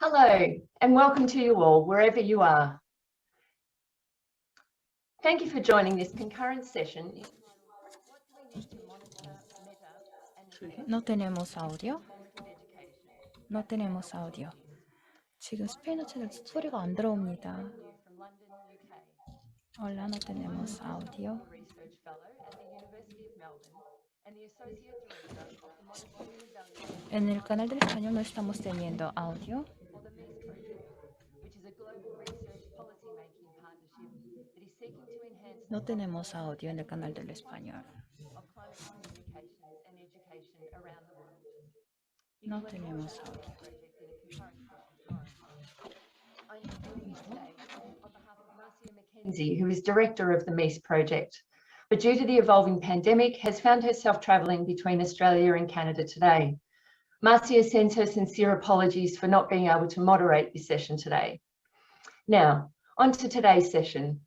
Hello, and welcome to you all, wherever you are. Thank you for joining this concurrent session. No tenemos audio. No tenemos audio. 지금 스페인어 채널 소리가 안 들어옵니다. Hola, no tenemos audio. En el canal del español no estamos teniendo audio. No tenemos audio en el canal del español. No tenemos audio. Who is director of the MEIS project, but due to the evolving pandemic has found herself travelling between Australia and Canada today. Marcia sends her sincere apologies for not being able to moderate this session today. Now, on to today's session.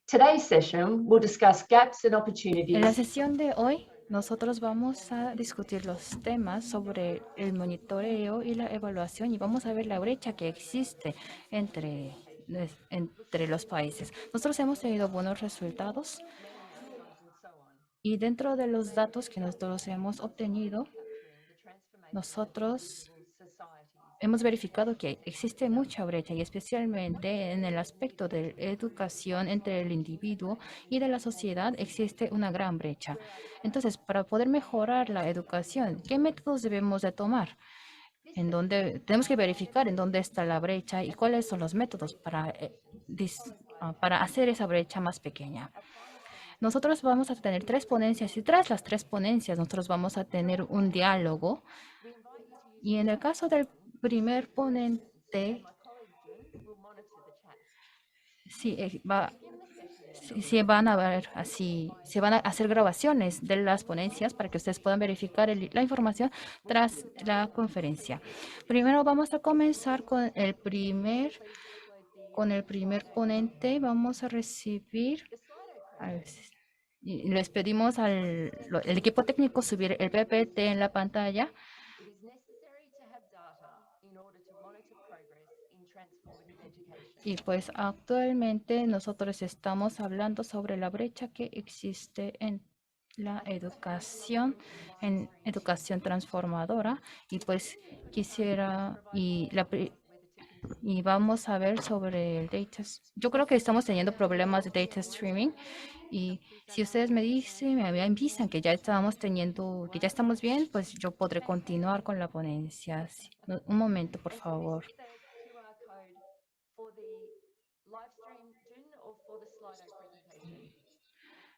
Today's session will discuss gaps and opportunities. En la sesión de hoy, nosotros vamos a discutir los temas sobre el monitoreo y la evaluación y vamos a ver la brecha que existe entre los países. Nosotros hemos tenido buenos resultados y dentro de los datos que nosotros hemos obtenido, nosotros hemos verificado que existe mucha brecha y especialmente en el aspecto de educación entre el individuo y de la sociedad existe una gran brecha. Entonces, para poder mejorar la educación, ¿qué métodos debemos de tomar? En donde tenemos que verificar en dónde está la brecha y cuáles son los métodos para hacer esa brecha más pequeña. Nosotros vamos a tener 3 ponencias y tras las 3 ponencias nosotros vamos a tener un diálogo. Y en el caso del primer ponente, se van a hacer grabaciones de las ponencias para que ustedes puedan verificar la información tras la conferencia. Primero vamos a comenzar con el primer ponente. Vamos a recibir, y les pedimos al equipo técnico subir el PPT en la pantalla. Y pues actualmente nosotros estamos hablando sobre la brecha que existe en la educación, transformadora. Y pues y vamos a ver sobre el data. Yo creo que estamos teniendo problemas de data streaming. Y si ustedes me avisan que ya estamos bien, pues yo podré continuar con la ponencia. Un momento, por favor.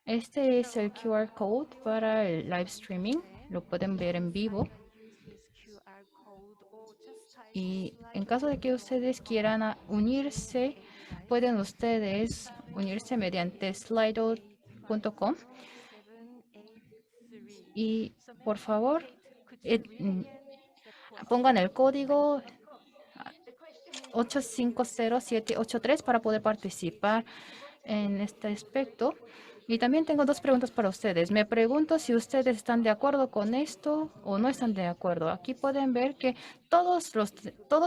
Este es el QR code para el live streaming. Lo pueden ver en vivo. Y en caso de que ustedes quieran unirse, pueden ustedes unirse mediante slido.com. Y por favor, pongan el código 850-783 para poder participar en este aspecto. Y también tengo 2 preguntas para ustedes. Me pregunto si ustedes están de acuerdo con esto o no están de acuerdo. Aquí pueden ver que todos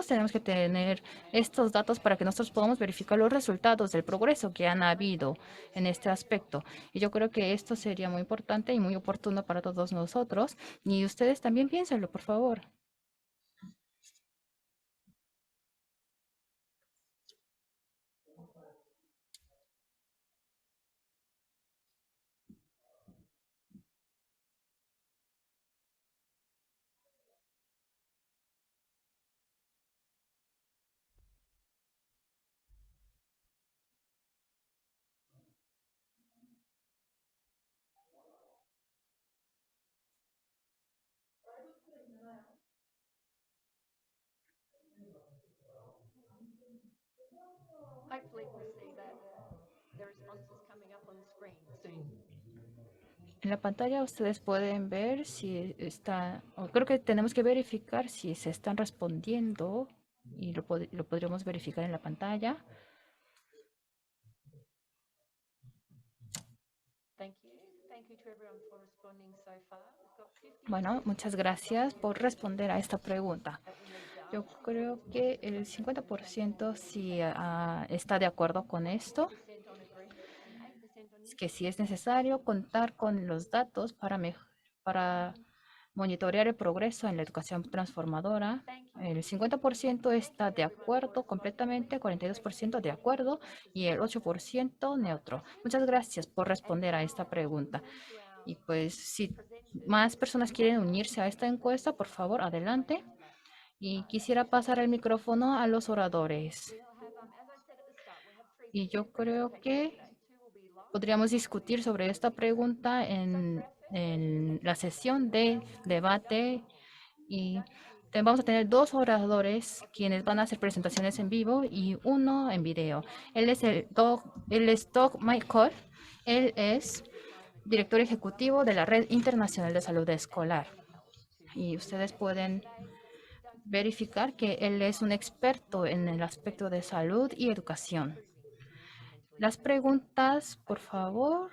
tenemos que tener estos datos para que nosotros podamos verificar los resultados del progreso que han habido en este aspecto. Y yo creo que esto sería muy importante y muy oportuno para todos nosotros. Y ustedes también piénsenlo, por favor. En la pantalla ustedes pueden ver si creo que tenemos que verificar si se están respondiendo y lo podríamos verificar en la pantalla. Bueno, muchas gracias por responder a esta pregunta. Yo creo que el 50% sí está de acuerdo con esto, es que sí es necesario contar con los datos para monitorear el progreso en la educación transformadora. El 50% está de acuerdo completamente, 42% de acuerdo y el 8% neutro. Muchas gracias por responder a esta pregunta. Y pues si más personas quieren unirse a esta encuesta, por favor, adelante. Y quisiera pasar el micrófono a los oradores. Y yo creo que podríamos discutir sobre esta pregunta en la sesión de debate y vamos a tener dos oradores quienes van a hacer presentaciones en vivo y uno en video. Él es Doug McCall. Él es director ejecutivo de la Red Internacional de Salud Escolar. Y ustedes pueden verificar que él es un experto en el aspecto de salud y educación. Las preguntas, por favor.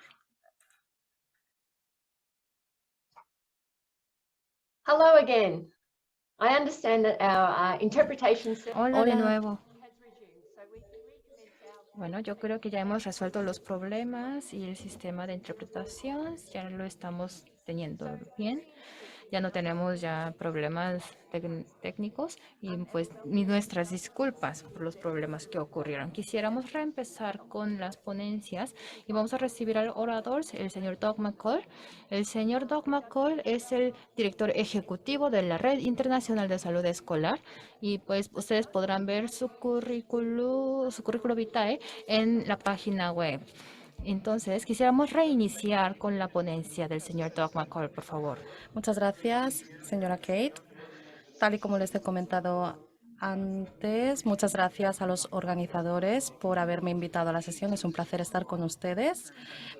Hello again. I understand that our interpretation Hola de Hola. nuevo. Bueno, yo creo que ya hemos resuelto los problemas y el sistema de interpretación ya lo estamos teniendo bien. Ya no tenemos ya problemas técnicos y pues ni nuestras disculpas por los problemas que ocurrieron. Quisiéramos reempezar con las ponencias y vamos a recibir al orador, el señor Doug McCall. El señor Doug McCall es el director ejecutivo de la Red Internacional de Salud Escolar y pues ustedes podrán ver su currículo vitae en la página web. Entonces, quisiéramos reiniciar con la ponencia del señor Doug McCall, por favor. Muchas gracias, señora Kate. Tal y como les he comentado antes, muchas gracias a los organizadores por haberme invitado a la sesión. Es un placer estar con ustedes.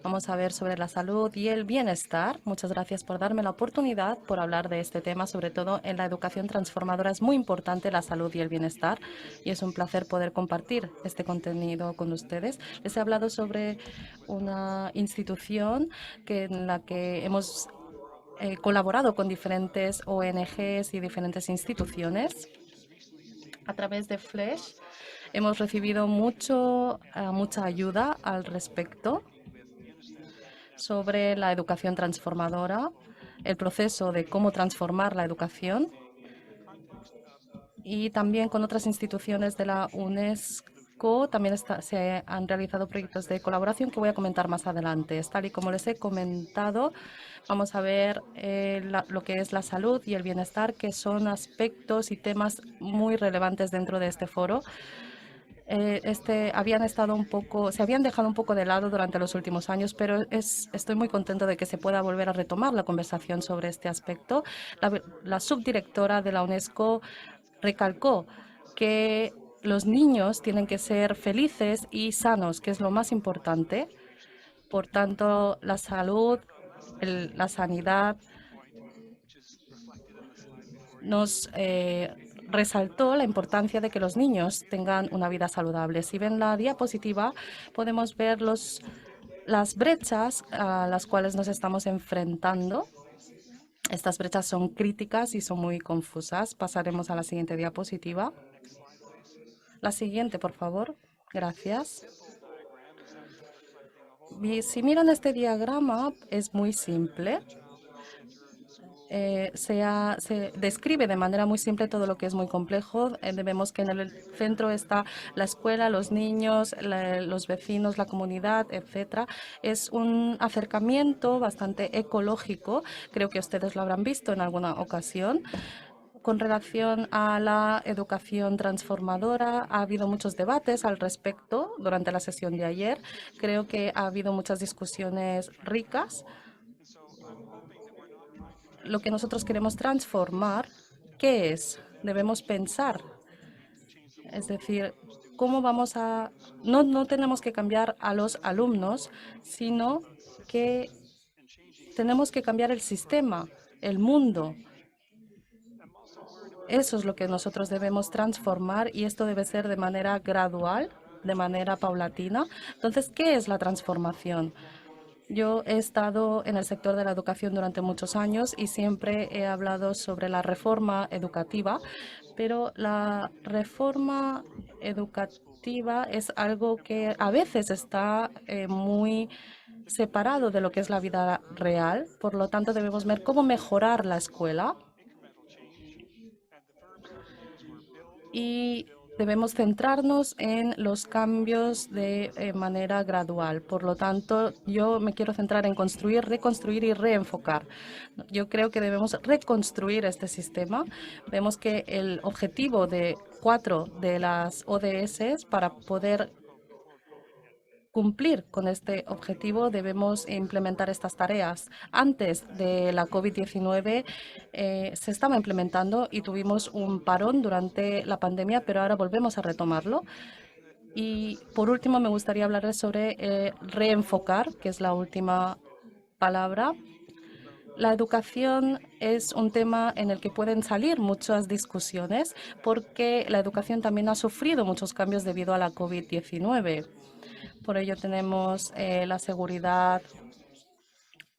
Vamos a ver sobre la salud y el bienestar. Muchas gracias por darme la oportunidad por hablar de este tema, sobre todo en la educación transformadora. Es muy importante la salud y el bienestar y es un placer poder compartir este contenido con ustedes. Les he hablado sobre una institución en la que hemos colaborado con diferentes ONGs y diferentes instituciones. A través de Flesh hemos recibido mucha ayuda al respecto sobre la educación transformadora, el proceso de cómo transformar la educación y también con otras instituciones de la UNESCO. También se han realizado proyectos de colaboración que voy a comentar más adelante. Tal y como les he comentado, vamos a ver lo que es la salud y el bienestar, que son aspectos y temas muy relevantes dentro de este foro. Se habían dejado un poco de lado durante los últimos años, pero estoy muy contento de que se pueda volver a retomar la conversación sobre este aspecto. La subdirectora de la UNESCO recalcó que los niños tienen que ser felices y sanos, que es lo más importante. Por tanto, la salud, la sanidad nos resaltó la importancia de que los niños tengan una vida saludable. Si ven la diapositiva, podemos ver las brechas a las cuales nos estamos enfrentando. Estas brechas son críticas y son muy confusas. Pasaremos a la siguiente diapositiva. La siguiente, por favor. Gracias. Si miran este diagrama, es muy simple. Se describe de manera muy simple todo lo que es muy complejo. Vemos que en el centro está la escuela, los niños, los vecinos, la comunidad, etcétera. Es un acercamiento bastante ecológico. Creo que ustedes lo habrán visto en alguna ocasión. Con relación a la educación transformadora, ha habido muchos debates al respecto durante la sesión de ayer. Creo que ha habido muchas discusiones ricas. Lo que nosotros queremos transformar, ¿qué es? Debemos pensar. Es decir, ¿cómo vamos a...? No tenemos que cambiar a los alumnos, sino que tenemos que cambiar el sistema, el mundo. Eso es lo que nosotros debemos transformar y esto debe ser de manera gradual, de manera paulatina. Entonces, ¿qué es la transformación? Yo he estado en el sector de la educación durante muchos años y siempre he hablado sobre la reforma educativa, pero la reforma educativa es algo que a veces está muy separado de lo que es la vida real. Por lo tanto, debemos ver cómo mejorar la escuela y debemos centrarnos en los cambios de manera gradual. Por lo tanto, yo me quiero centrar en construir, reconstruir y reenfocar. Yo creo que debemos reconstruir este sistema. Vemos que el objetivo de 4 de las ODS para poder cumplir con este objetivo debemos implementar estas tareas. Antes de la COVID-19 se estaba implementando y tuvimos un parón durante la pandemia, pero ahora volvemos a retomarlo. Y por último, me gustaría hablarles sobre reenfocar, que es la última palabra. La educación es un tema en el que pueden salir muchas discusiones porque la educación también ha sufrido muchos cambios debido a la COVID-19. Por ello tenemos la seguridad,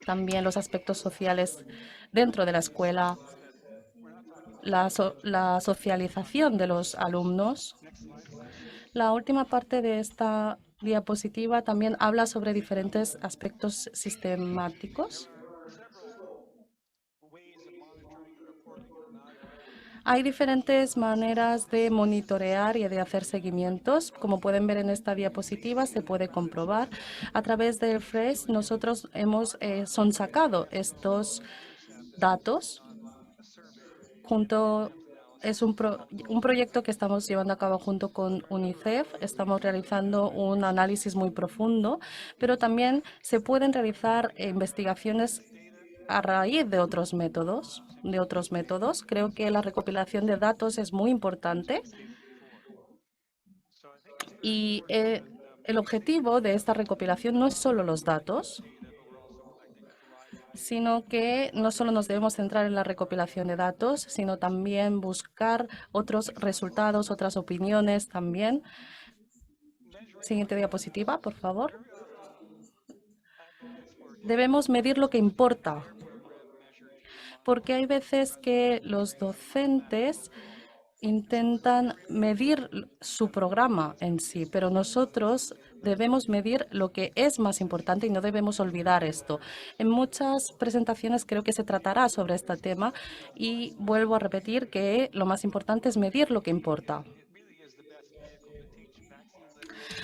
también los aspectos sociales dentro de la escuela, la socialización de los alumnos. La última parte de esta diapositiva también habla sobre diferentes aspectos sistemáticos. Hay diferentes maneras de monitorear y de hacer seguimientos. Como pueden ver en esta diapositiva, se puede comprobar. A través del FRES, nosotros hemos sonsacado estos datos. Es un proyecto que estamos llevando a cabo junto con UNICEF. Estamos realizando un análisis muy profundo, pero también se pueden realizar investigaciones a raíz de otros métodos. Creo que la recopilación de datos es muy importante y el objetivo de esta recopilación no es solo los datos, sino que no solo nos debemos centrar en la recopilación de datos, sino también buscar otros resultados, otras opiniones también. Siguiente diapositiva, por favor. Debemos medir lo que importa, porque hay veces que los docentes intentan medir su programa en sí, pero nosotros debemos medir lo que es más importante y no debemos olvidar esto. En muchas presentaciones creo que se tratará sobre este tema y vuelvo a repetir que lo más importante es medir lo que importa.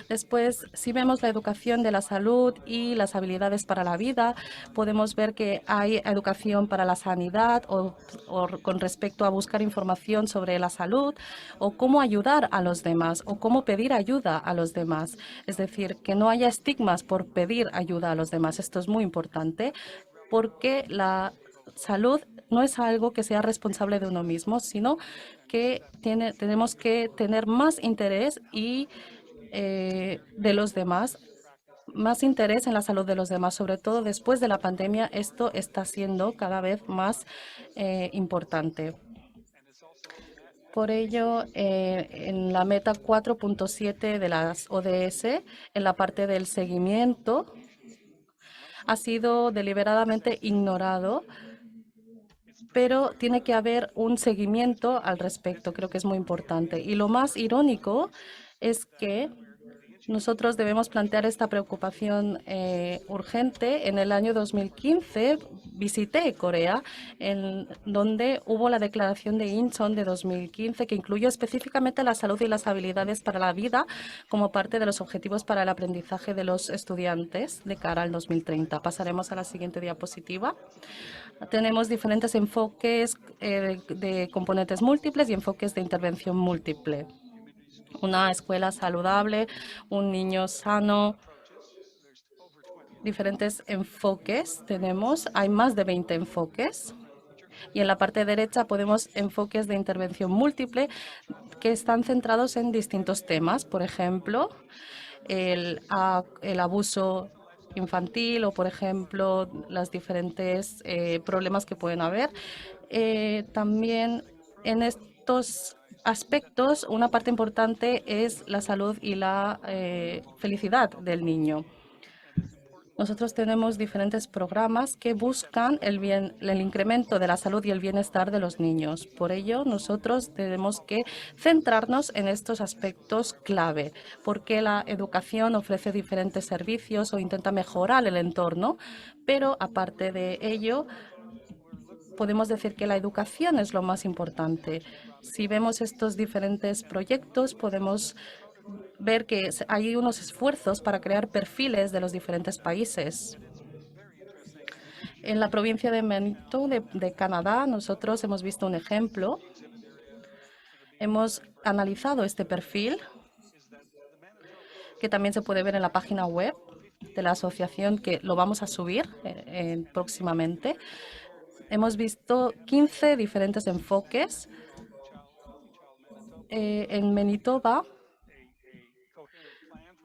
Después, si vemos la educación de la salud y las habilidades para la vida, podemos ver que hay educación para la sanidad o con respecto a buscar información sobre la salud o cómo ayudar a los demás o cómo pedir ayuda a los demás. Es decir, que no haya estigmas por pedir ayuda a los demás. Esto es muy importante porque la salud no es algo que sea responsable de uno mismo, sino que tenemos que tener más interés y de los demás, más interés en la salud de los demás, sobre todo después de la pandemia. Esto está siendo cada vez más importante. Por ello, en la meta 4.7 de las ODS, en la parte del seguimiento, ha sido deliberadamente ignorado, pero tiene que haber un seguimiento al respecto. Creo que es muy importante. Y lo más irónico es que nosotros debemos plantear esta preocupación urgente. En el año 2015 visité Corea, en donde hubo la declaración de Incheon de 2015, que incluyó específicamente la salud y las habilidades para la vida como parte de los objetivos para el aprendizaje de los estudiantes de cara al 2030. Pasaremos a la siguiente diapositiva. Tenemos diferentes enfoques de componentes múltiples y enfoques de intervención múltiple. Una escuela saludable, un niño sano, diferentes enfoques tenemos. Hay más de 20 enfoques. Y en la parte derecha podemos enfoques de intervención múltiple que están centrados en distintos temas. Por ejemplo, el abuso infantil o, por ejemplo, los diferentes problemas que pueden haber. También en estos aspectos, una parte importante es la salud y la felicidad del niño. Nosotros tenemos diferentes programas que buscan el incremento de la salud y el bienestar de los niños. Por ello, nosotros tenemos que centrarnos en estos aspectos clave, porque la educación ofrece diferentes servicios o intenta mejorar el entorno, pero aparte de ello, podemos decir que la educación es lo más importante. Si vemos estos diferentes proyectos, podemos ver que hay unos esfuerzos para crear perfiles de los diferentes países. En la provincia de Manitoba, de Canadá, nosotros hemos visto un ejemplo. Hemos analizado este perfil, que también se puede ver en la página web de la asociación, que lo vamos a subir próximamente. Hemos visto 15 diferentes enfoques. En Manitoba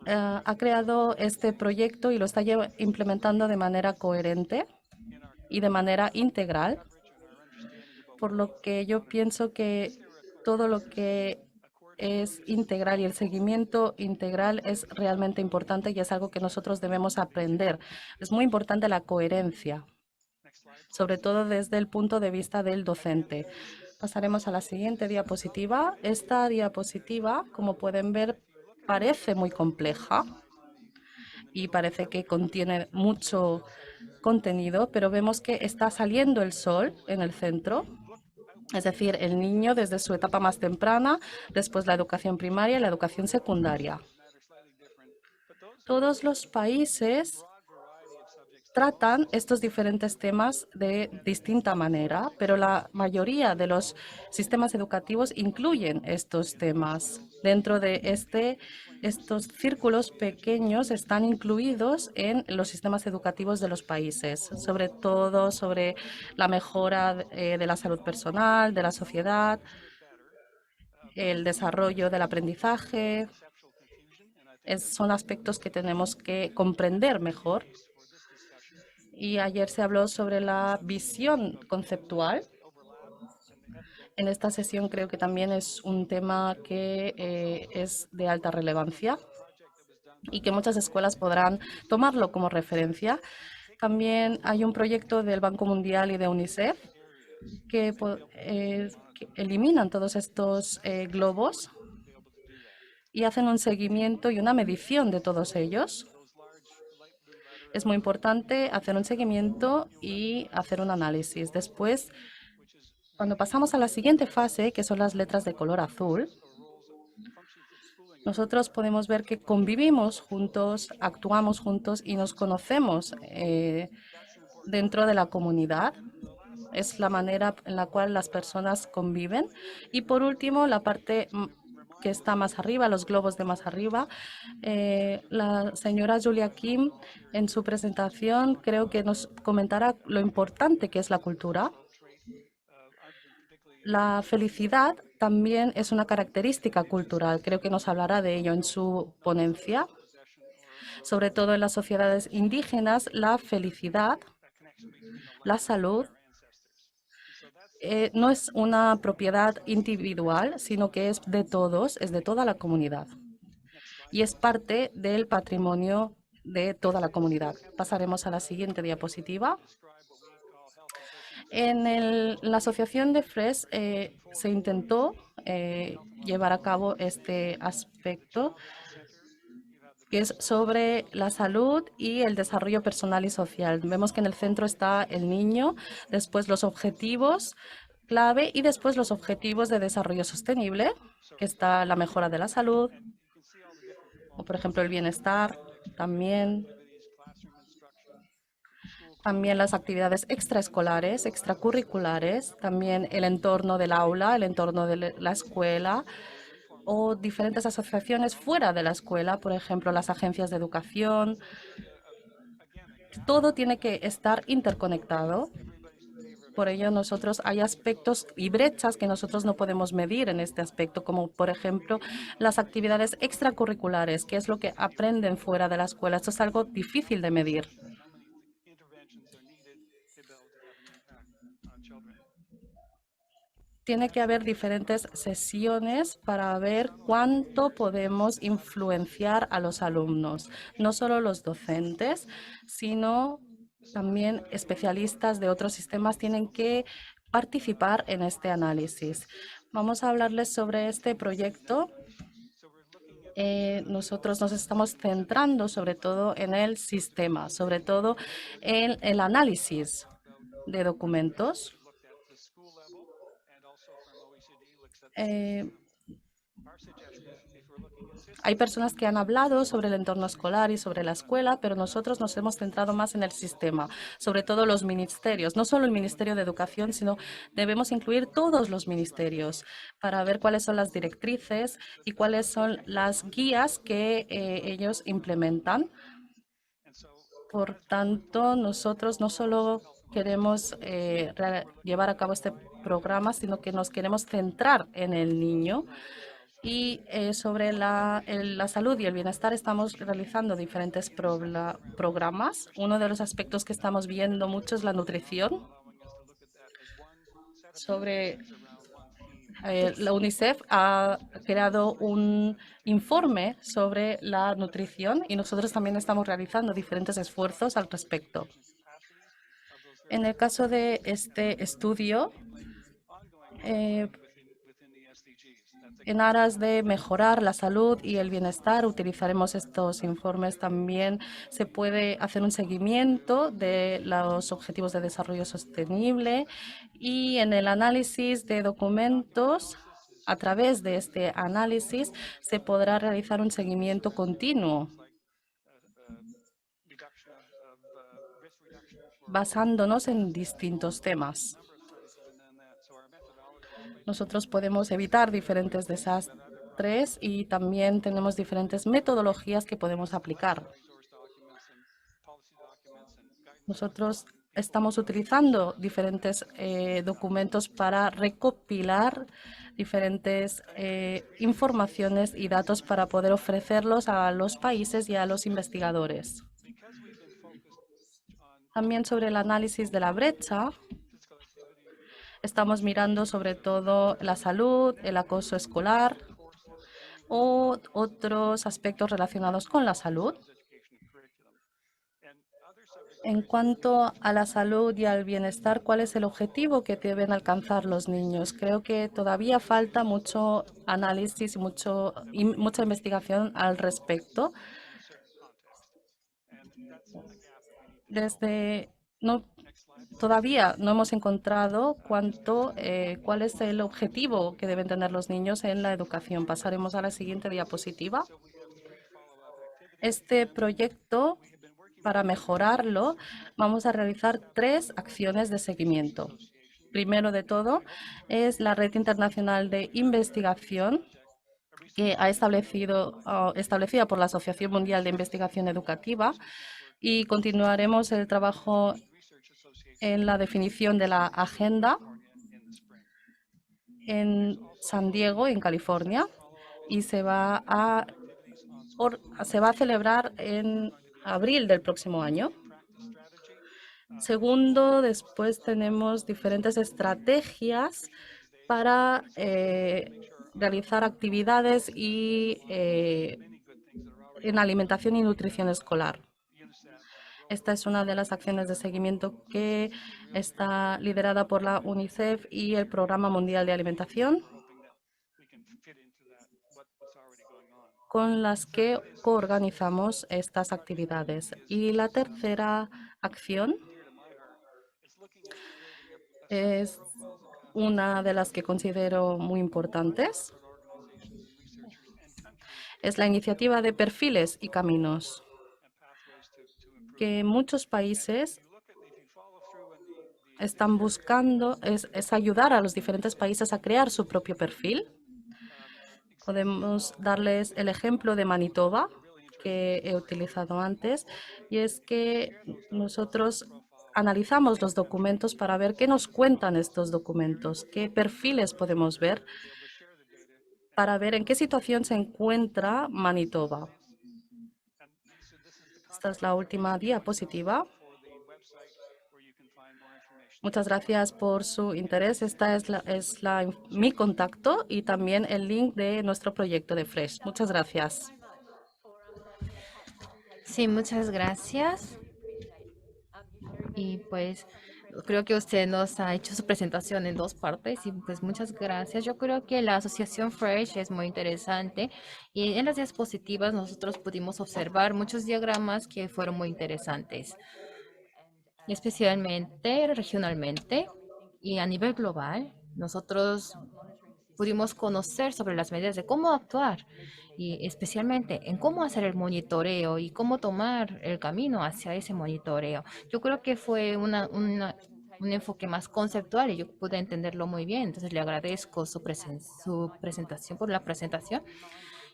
ha creado este proyecto y lo está implementando de manera coherente y de manera integral, por lo que yo pienso que todo lo que es integral y el seguimiento integral es realmente importante y es algo que nosotros debemos aprender. Es muy importante la coherencia, sobre todo desde el punto de vista del docente. Pasaremos a la siguiente diapositiva. Esta diapositiva, como pueden ver, parece muy compleja y parece que contiene mucho contenido, pero vemos que está saliendo el sol en el centro, es decir, el niño desde su etapa más temprana, después la educación primaria y la educación secundaria. Todos los países tratan estos diferentes temas de distinta manera, pero la mayoría de los sistemas educativos incluyen estos temas. Dentro de estos círculos pequeños están incluidos en los sistemas educativos de los países, sobre todo sobre la mejora de la salud personal, de la sociedad, el desarrollo del aprendizaje. Son aspectos que tenemos que comprender mejor. Y ayer se habló sobre la visión conceptual. En esta sesión creo que también es un tema que es de alta relevancia y que muchas escuelas podrán tomarlo como referencia. También hay un proyecto del Banco Mundial y de UNICEF que eliminan todos estos globos y hacen un seguimiento y una medición de todos ellos. Es muy importante hacer un seguimiento y hacer un análisis. Después, cuando pasamos a la siguiente fase, que son las letras de color azul, nosotros podemos ver que convivimos juntos, actuamos juntos y nos conocemos dentro de la comunidad. Es la manera en la cual las personas conviven. Y por último, la parte que está más arriba, los globos de más arriba. La señora Julia Kim, en su presentación, creo que nos comentará lo importante que es la cultura. La felicidad también es una característica cultural. Creo que nos hablará de ello en su ponencia. Sobre todo en las sociedades indígenas, la felicidad, la salud, no es una propiedad individual, sino que es de todos, es de toda la comunidad. Y es parte del patrimonio de toda la comunidad. Pasaremos a la siguiente diapositiva. En la asociación de FRES se intentó llevar a cabo este aspecto, que es sobre la salud y el desarrollo personal y social. Vemos que en el centro está el niño, después los objetivos clave y después los objetivos de desarrollo sostenible, que está la mejora de la salud, o por ejemplo el bienestar también. También las actividades extraescolares, extracurriculares, también el entorno del aula, el entorno de la escuela o diferentes asociaciones fuera de la escuela, por ejemplo, las agencias de educación. Todo tiene que estar interconectado. Por ello, hay aspectos y brechas que nosotros no podemos medir en este aspecto, como por ejemplo las actividades extracurriculares, que es lo que aprenden fuera de la escuela. Esto es algo difícil de medir. tiene que haber diferentes sesiones para ver cuánto podemos influenciar a los alumnos, no solo los docentes, sino también especialistas de otros sistemas tienen que participar en este análisis. Vamos a hablarles sobre este proyecto. Nosotros nos estamos centrando sobre todo en el sistema, sobre todo en el análisis de documentos. Hay personas que han hablado sobre el entorno escolar y sobre la escuela, pero nosotros nos hemos centrado más en el sistema, sobre todo los ministerios, no solo el Ministerio de Educación, sino debemos incluir todos los ministerios para ver cuáles son las directrices y cuáles son las guías que ellos implementan. Por tanto, nosotros no solo queremos llevar a cabo este programa, sino que nos queremos centrar en el niño. Y sobre la salud y el bienestar estamos realizando diferentes programas. Uno de los aspectos que estamos viendo mucho es la nutrición. La UNICEF ha creado un informe sobre la nutrición y nosotros también estamos realizando diferentes esfuerzos al respecto. En el caso de este estudio, en aras de mejorar la salud y el bienestar, utilizaremos estos informes. También se puede hacer un seguimiento de los Objetivos de Desarrollo Sostenible y en el análisis de documentos, a través de este análisis, se podrá realizar un seguimiento continuo basándonos en distintos temas. Nosotros podemos evitar diferentes desastres y también tenemos diferentes metodologías que podemos aplicar. Nosotros estamos utilizando diferentes documentos para recopilar diferentes informaciones y datos para poder ofrecerlos a los países y a los investigadores. También sobre el análisis de la brecha, estamos mirando sobre todo la salud, el acoso escolar o otros aspectos relacionados con la salud. En cuanto a la salud y al bienestar, ¿cuál es el objetivo que deben alcanzar los niños? Creo que todavía falta mucho análisis y mucha investigación al respecto. Todavía no hemos encontrado cuál es el objetivo que deben tener los niños en la educación. Pasaremos a la siguiente diapositiva. Este proyecto, para mejorarlo, vamos a realizar 3 acciones de seguimiento. Primero de todo, es la Red Internacional de Investigación que establecida por la Asociación Mundial de Investigación Educativa, y continuaremos el trabajo en la definición de la agenda en San Diego, en California, y se va a celebrar en abril del próximo año. Segundo, después tenemos diferentes estrategias para realizar actividades en alimentación y nutrición escolar. Esta es una de las acciones de seguimiento que está liderada por la UNICEF y el Programa Mundial de Alimentación, con las que coorganizamos estas actividades. Y la tercera acción es una de las que considero muy importantes. Es la iniciativa de perfiles y caminos, que muchos países están buscando, es ayudar a los diferentes países a crear su propio perfil. Podemos darles el ejemplo de Manitoba, que he utilizado antes, y es que nosotros analizamos los documentos para ver qué nos cuentan estos documentos, qué perfiles podemos ver, para ver en qué situación se encuentra Manitoba. Esta es la última diapositiva. Muchas gracias por su interés. Esta es mi contacto y también el link de nuestro proyecto de Fresh. Muchas gracias. Sí, muchas gracias. Y pues creo que usted nos ha hecho su presentación en dos partes y pues muchas gracias. Yo creo que la asociación Fresh es muy interesante y en las diapositivas nosotros pudimos observar muchos diagramas que fueron muy interesantes, especialmente regionalmente y a nivel global. Nosotros pudimos conocer sobre las medidas de cómo actuar y especialmente en cómo hacer el monitoreo y cómo tomar el camino hacia ese monitoreo. Yo creo que fue un enfoque más conceptual y yo pude entenderlo muy bien. Entonces le agradezco su presentación por la presentación.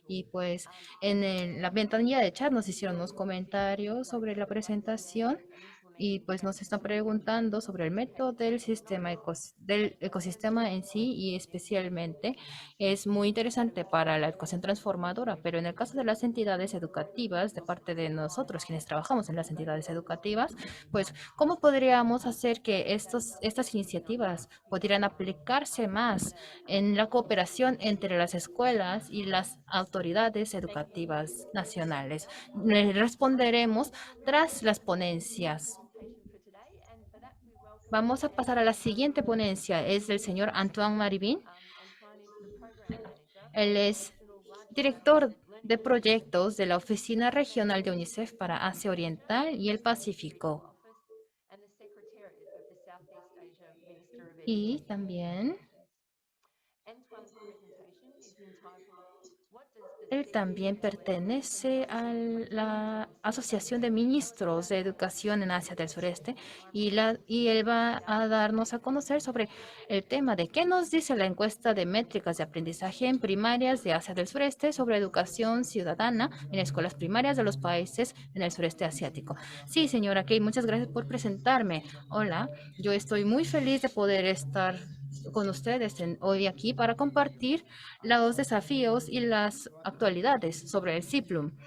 Y pues la ventanilla de chat nos hicieron unos comentarios sobre la presentación y pues nos están preguntando sobre el método del del ecosistema en sí y especialmente es muy interesante para la educación transformadora, pero en el caso de las entidades educativas, de parte de nosotros quienes trabajamos en las entidades educativas, pues ¿cómo podríamos hacer que estas iniciativas pudieran aplicarse más en la cooperación entre las escuelas y las autoridades educativas nacionales? Le responderemos tras las ponencias. Vamos a pasar a la siguiente ponencia. Es del señor Antoine Marivin. Él es director de proyectos de la Oficina Regional de UNICEF para Asia Oriental y el Pacífico. Y también él también pertenece a la Asociación de Ministros de Educación en Asia del Sureste y él va a darnos a conocer sobre el tema de qué nos dice la encuesta de métricas de aprendizaje en primarias de Asia del Sureste sobre educación ciudadana en escuelas primarias de los países en el sureste asiático. Sí, señora Kay, muchas gracias por presentarme. Hola, yo estoy muy feliz de poder estar con ustedes hoy aquí para compartir los desafíos y las actualidades sobre el CIPLUM.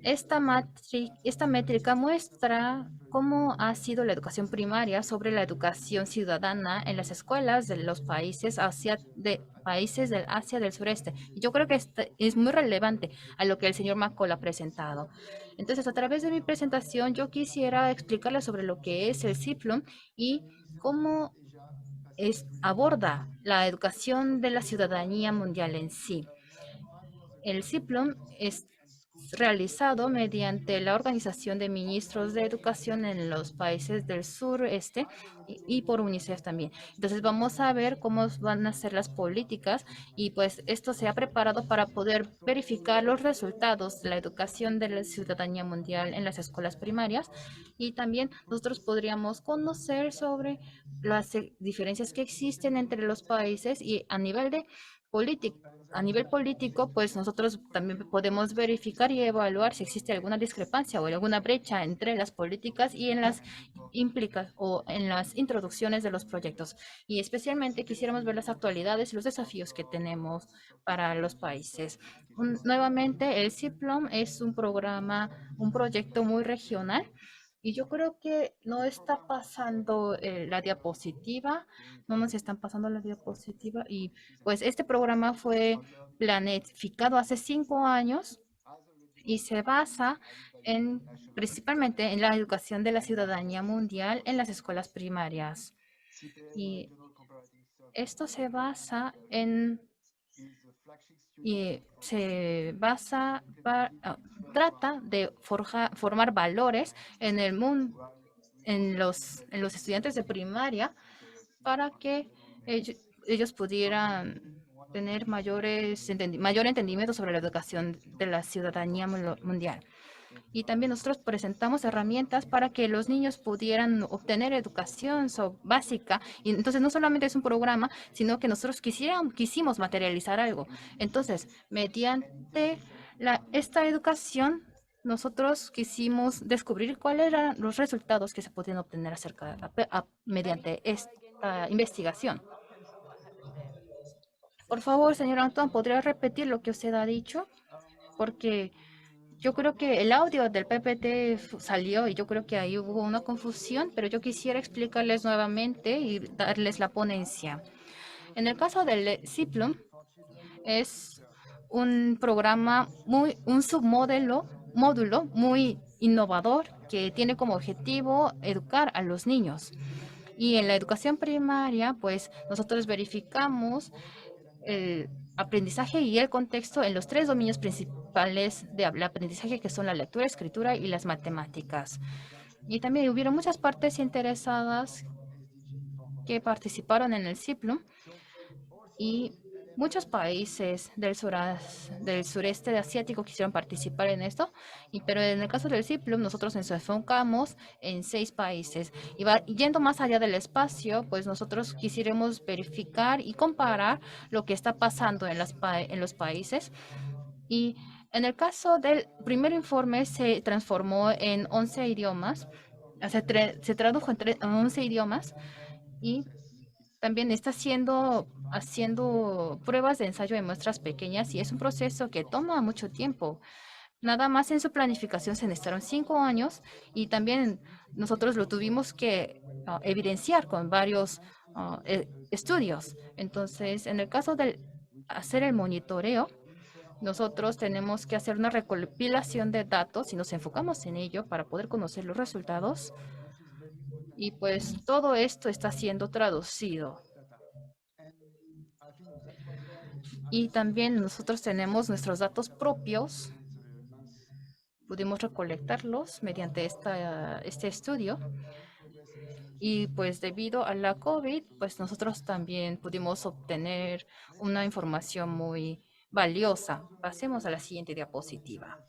Esta métrica muestra cómo ha sido la educación primaria sobre la educación ciudadana en las escuelas de los países del Asia del Sureste. Y yo creo que es muy relevante a lo que el señor Macol ha presentado. Entonces, a través de mi presentación, yo quisiera explicarles sobre lo que es el CIPLUM y cómo aborda la educación de la ciudadanía mundial en sí. El CIPLUM es realizado mediante la Organización de Ministros de Educación en los países del sureste y por UNICEF también. Entonces vamos a ver cómo van a ser las políticas y pues esto se ha preparado para poder verificar los resultados de la educación de la ciudadanía mundial en las escuelas primarias y también nosotros podríamos conocer sobre las diferencias que existen entre los países y a nivel de a nivel político, pues nosotros también podemos verificar y evaluar si existe alguna discrepancia o alguna brecha entre las políticas y en las o en las introducciones de los proyectos. Y especialmente quisiéramos ver las actualidades y los desafíos que tenemos para los países. Nuevamente, el CIPLOM es un proyecto muy regional. Y yo creo que no está pasando la diapositiva, no nos están pasando la diapositiva y pues este programa fue planificado hace 5 años y se basa principalmente en la educación de la ciudadanía mundial en las escuelas primarias. Y esto se basa trata de formar valores en el mundo, en los estudiantes de primaria para que ellos pudieran tener mayor entendimiento sobre la educación de la ciudadanía mundial. Y también nosotros presentamos herramientas para que los niños pudieran obtener educación básica. Y entonces no solamente es un programa, sino que nosotros quisimos materializar algo. Entonces, mediante esta educación, nosotros quisimos descubrir cuáles eran los resultados que se podían obtener mediante esta investigación. Por favor, señor Antoine, ¿podría repetir lo que usted ha dicho? Porque Yo creo que el audio del PPT salió y yo creo que ahí hubo una confusión, pero yo quisiera explicarles nuevamente y darles la ponencia. En el caso del CIPLUM, es un programa un módulo muy innovador que tiene como objetivo educar a los niños. Y en la educación primaria, pues nosotros verificamos el aprendizaje y el contexto en los 3 dominios principales de aprendizaje, que son la lectura, escritura y las matemáticas. Y también hubieron muchas partes interesadas que participaron en el CIPLUM y muchos países del sureste asiático quisieron participar en esto, pero en el caso del CIPLUM nosotros nos enfocamos en 6 países. Y yendo más allá del espacio, pues nosotros quisiéramos verificar y comparar lo que está pasando en los países. Y en el caso del primer informe se transformó en 11 idiomas, se tradujo en 11 idiomas y también está haciendo pruebas de ensayo en muestras pequeñas y es un proceso que toma mucho tiempo. Nada más en su planificación se necesitaron 5 años y también nosotros lo tuvimos que evidenciar con varios estudios. Entonces, en el caso de hacer el monitoreo, nosotros tenemos que hacer una recopilación de datos y nos enfocamos en ello para poder conocer los resultados. Y pues todo esto está siendo traducido. Y también nosotros tenemos nuestros datos propios. Pudimos recolectarlos mediante este estudio. Y pues debido a la COVID, pues nosotros también pudimos obtener una información muy valiosa. Pasemos a la siguiente diapositiva.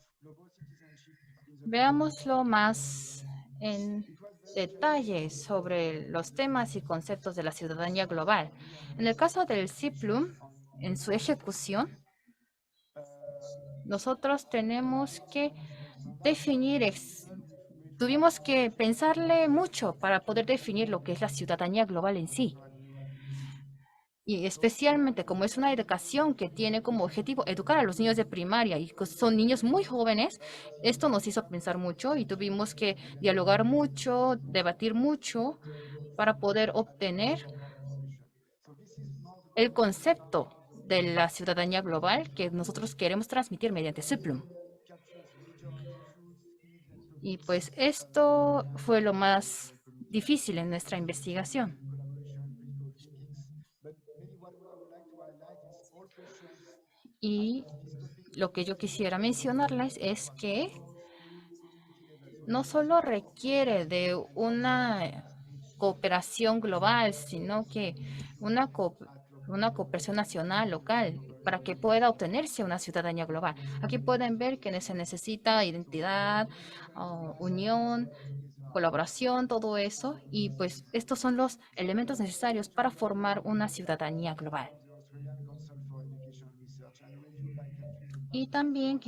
Veámoslo más en detalle sobre los temas y conceptos de la ciudadanía global. En el caso del CIPLUM, en su ejecución, nosotros tenemos que tuvimos que pensarle mucho para poder definir lo que es la ciudadanía global en sí. Y especialmente como es una educación que tiene como objetivo educar a los niños de primaria y son niños muy jóvenes, esto nos hizo pensar mucho y tuvimos que dialogar mucho, debatir mucho para poder obtener el concepto de la ciudadanía global que nosotros queremos transmitir mediante CIPLUM. Y pues esto fue lo más difícil en nuestra investigación. Y lo que yo quisiera mencionarles es que no solo requiere de una cooperación global, sino que una cooperación nacional, local, para que pueda obtenerse una ciudadanía global. Aquí pueden ver que se necesita identidad, unión, colaboración, todo eso, y pues estos son los elementos necesarios para formar una ciudadanía global. Y también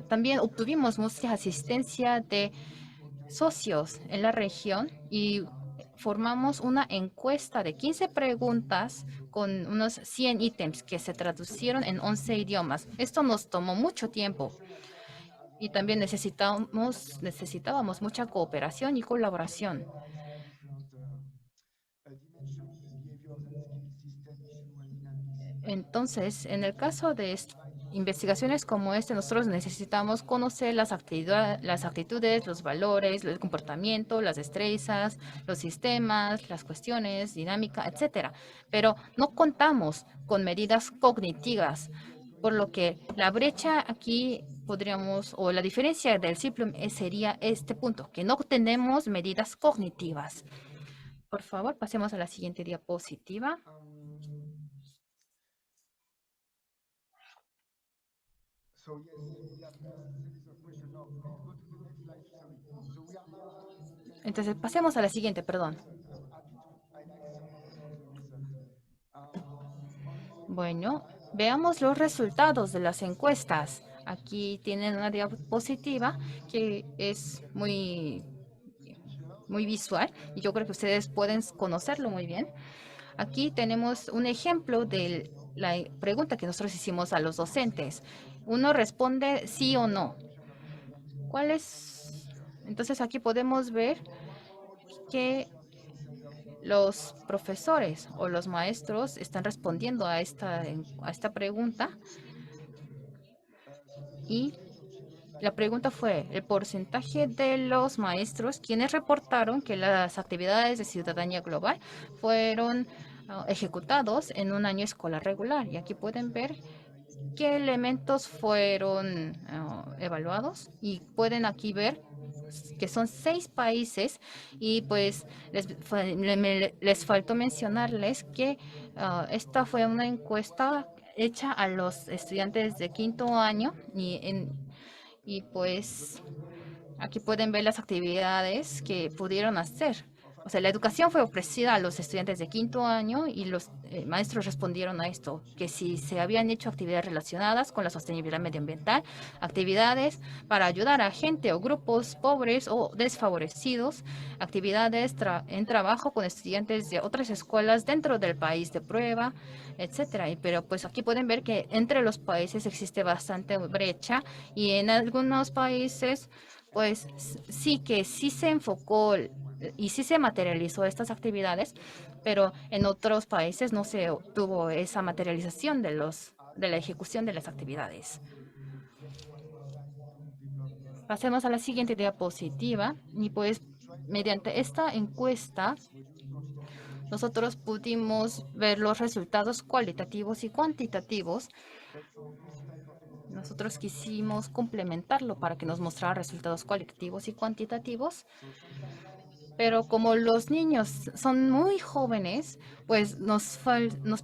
también obtuvimos mucha asistencia de socios en la región y formamos una encuesta de 15 preguntas con unos 100 ítems que se traducieron en 11 idiomas. Esto nos tomó mucho tiempo y también necesitábamos mucha cooperación y colaboración. Entonces, en el caso de investigaciones como este, nosotros necesitamos conocer las actitudes, los valores, el comportamiento, las destrezas, los sistemas, las cuestiones, dinámica, etcétera. Pero no contamos con medidas cognitivas, por lo que la brecha aquí o la diferencia del CIPLUM sería este punto, que no tenemos medidas cognitivas. Por favor, pasemos a la siguiente diapositiva. Entonces, pasemos a la siguiente, perdón. Bueno, veamos los resultados de las encuestas. Aquí tienen una diapositiva que es muy visual y yo creo que ustedes pueden conocerlo muy bien. Aquí tenemos un ejemplo del la pregunta que nosotros hicimos a los docentes. Uno responde sí o no. ¿Cuál es? Entonces aquí podemos ver que los profesores o los maestros están respondiendo a esta pregunta y la pregunta fue el porcentaje de los maestros quienes reportaron que las actividades de ciudadanía global fueron ejecutados en un año escolar regular. Y aquí pueden ver qué elementos fueron evaluados y pueden aquí ver que son 6 países y pues les faltó mencionarles que esta fue una encuesta hecha a los estudiantes de quinto año y pues aquí pueden ver las actividades que pudieron hacer. O sea, la educación fue ofrecida a los estudiantes de quinto año y los maestros respondieron a esto, que si se habían hecho actividades relacionadas con la sostenibilidad medioambiental, actividades para ayudar a gente o grupos pobres o desfavorecidos, actividades en trabajo con estudiantes de otras escuelas dentro del país de prueba, etcétera. Pero pues aquí pueden ver que entre los países existe bastante brecha y en algunos países pues sí que sí se enfocó y sí se materializó estas actividades, pero en otros países no se obtuvo esa materialización de la ejecución de las actividades. Pasemos a la siguiente diapositiva y pues mediante esta encuesta nosotros pudimos ver los resultados cualitativos y cuantitativos. Nosotros quisimos complementarlo para que nos mostrara resultados cualitativos y cuantitativos. Pero como los niños son muy jóvenes, pues nos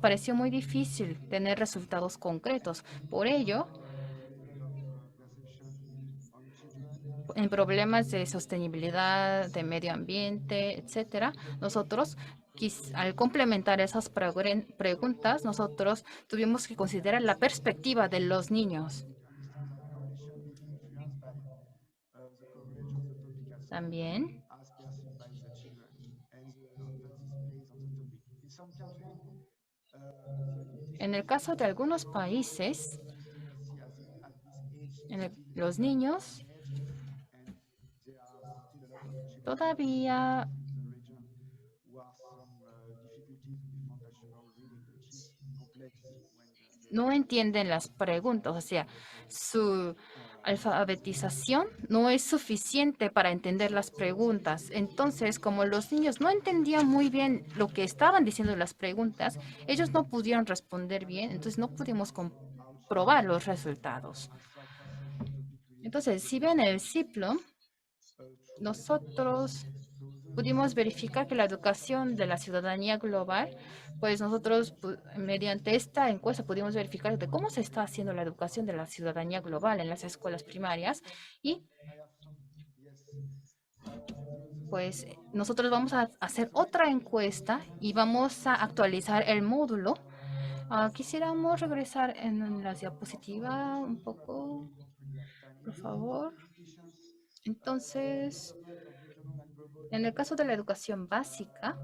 pareció muy difícil tener resultados concretos. Por ello, en problemas de sostenibilidad, de medio ambiente, etcétera, nosotros al complementar esas preguntas, nosotros tuvimos que considerar la perspectiva de los niños. También, en el caso de algunos países, los niños todavía no entienden las preguntas, o sea, su alfabetización no es suficiente para entender las preguntas. Entonces, como los niños no entendían muy bien lo que estaban diciendo las preguntas, ellos no pudieron responder bien, entonces no pudimos comprobar los resultados. Entonces, si ven el ciclo, nosotros pudimos verificar que la educación de la ciudadanía global, pues nosotros mediante esta encuesta pudimos verificar de cómo se está haciendo la educación de la ciudadanía global en las escuelas primarias y pues nosotros vamos a hacer otra encuesta y vamos a actualizar el módulo. Quisiéramos regresar en la diapositiva un poco, por favor. Entonces, en el caso de la educación básica,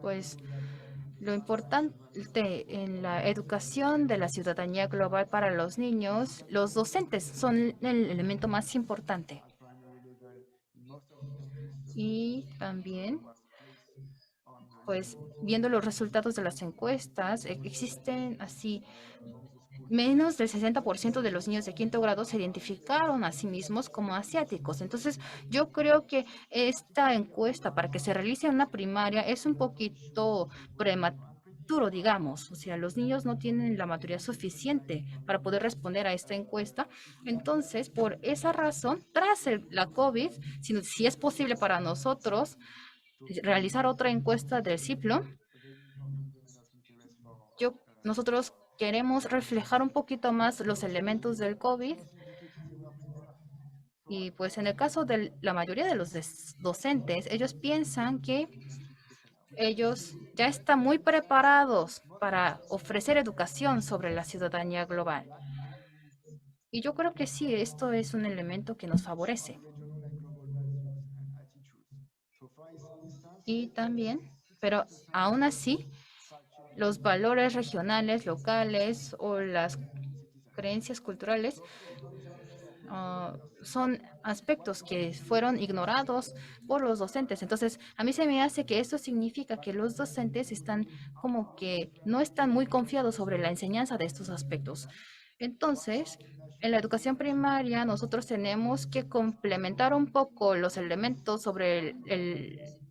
pues lo importante en la educación de la ciudadanía global para los niños, los docentes son el elemento más importante. Y también, pues viendo los resultados de las encuestas, existen así menos del 60% de los niños de quinto grado se identificaron a sí mismos como asiáticos. Entonces, yo creo que esta encuesta para que se realice en una primaria es un poquito prematuro, digamos. O sea, los niños no tienen la maturidad suficiente para poder responder a esta encuesta. Entonces, por esa razón, tras la COVID, si es posible para nosotros realizar otra encuesta del CIPLO, nosotros queremos reflejar un poquito más los elementos del COVID y pues en el caso de la mayoría de los docentes, ellos piensan que ellos ya están muy preparados para ofrecer educación sobre la ciudadanía global. Y yo creo que sí, esto es un elemento que nos favorece. Y también, pero aún así, los valores regionales, locales o las creencias culturales son aspectos que fueron ignorados por los docentes. Entonces, a mí se me hace que esto significa que los docentes están como que no están muy confiados sobre la enseñanza de estos aspectos. Entonces, en la educación primaria nosotros tenemos que complementar un poco los elementos sobre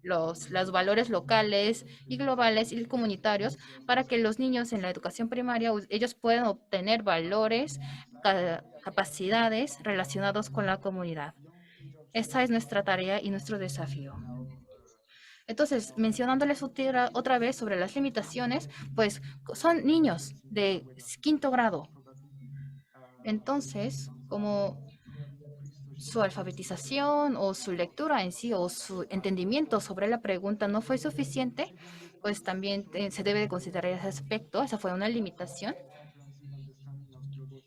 los valores locales y globales y comunitarios para que los niños en la educación primaria ellos puedan obtener valores, capacidades relacionados con la comunidad. Esa es nuestra tarea y nuestro desafío. Entonces, mencionándoles otra vez sobre las limitaciones, pues son niños de quinto grado. Entonces, como su alfabetización o su lectura en sí o su entendimiento sobre la pregunta no fue suficiente, pues también se debe de considerar ese aspecto. Esa fue una limitación.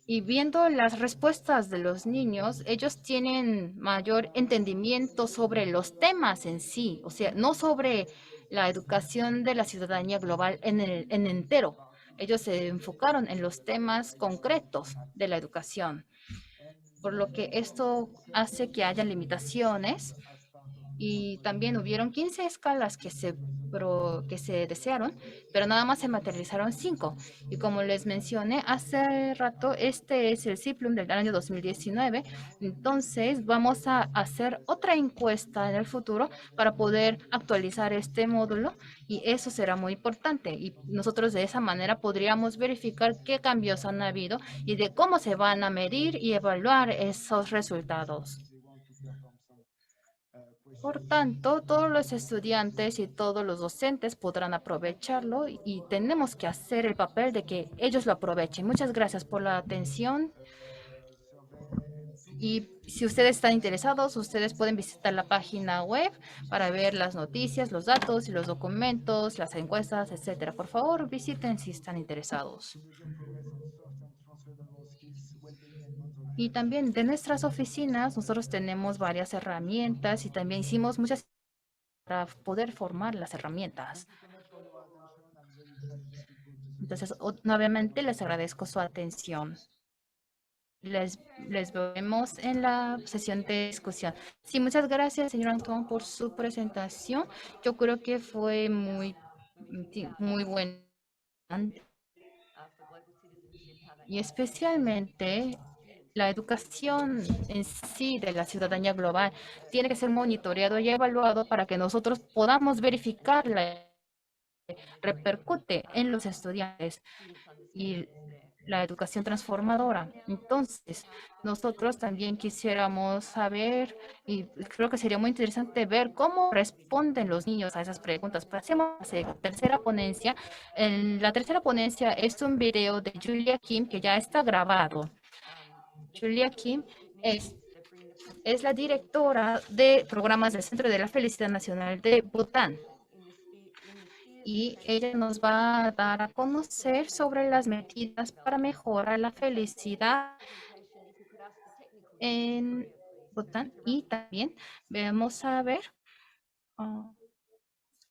Y viendo las respuestas de los niños, ellos tienen mayor entendimiento sobre los temas en sí, o sea, no sobre la educación de la ciudadanía global en entero. Ellos se enfocaron en los temas concretos de la educación, por lo que esto hace que haya limitaciones y también hubieron 15 escalas que se desearon, pero nada más se materializaron 5. Y como les mencioné hace rato, este es el CIPLUM del año 2019. Entonces vamos a hacer otra encuesta en el futuro para poder actualizar este módulo y eso será muy importante. Y nosotros de esa manera podríamos verificar qué cambios han habido y de cómo se van a medir y evaluar esos resultados. Por tanto, todos los estudiantes y todos los docentes podrán aprovecharlo y tenemos que hacer el papel de que ellos lo aprovechen. Muchas gracias por la atención. Y si ustedes están interesados, ustedes pueden visitar la página web para ver las noticias, los datos y los documentos, las encuestas, etcétera. Por favor, visiten si están interesados. Y también de nuestras oficinas, nosotros tenemos varias herramientas y también hicimos muchas para poder formar las herramientas. Entonces, nuevamente les agradezco su atención. Les vemos en la sesión de discusión. Sí, muchas gracias, señor Antón, por su presentación. Yo creo que fue muy buena. Y especialmente la educación en sí de la ciudadanía global tiene que ser monitoreado y evaluado para que nosotros podamos verificar la repercute en los estudiantes y la educación transformadora. Entonces, nosotros también quisiéramos saber, y creo que sería muy interesante ver cómo responden los niños a esas preguntas. Pasemos a la tercera ponencia. En la tercera ponencia es un video de Julia Kim que ya está grabado. Julia Kim es la directora de programas del Centro de la Felicidad Nacional de Bután. Y ella nos va a dar a conocer sobre las medidas para mejorar la felicidad en Bután. Y también vamos a ver,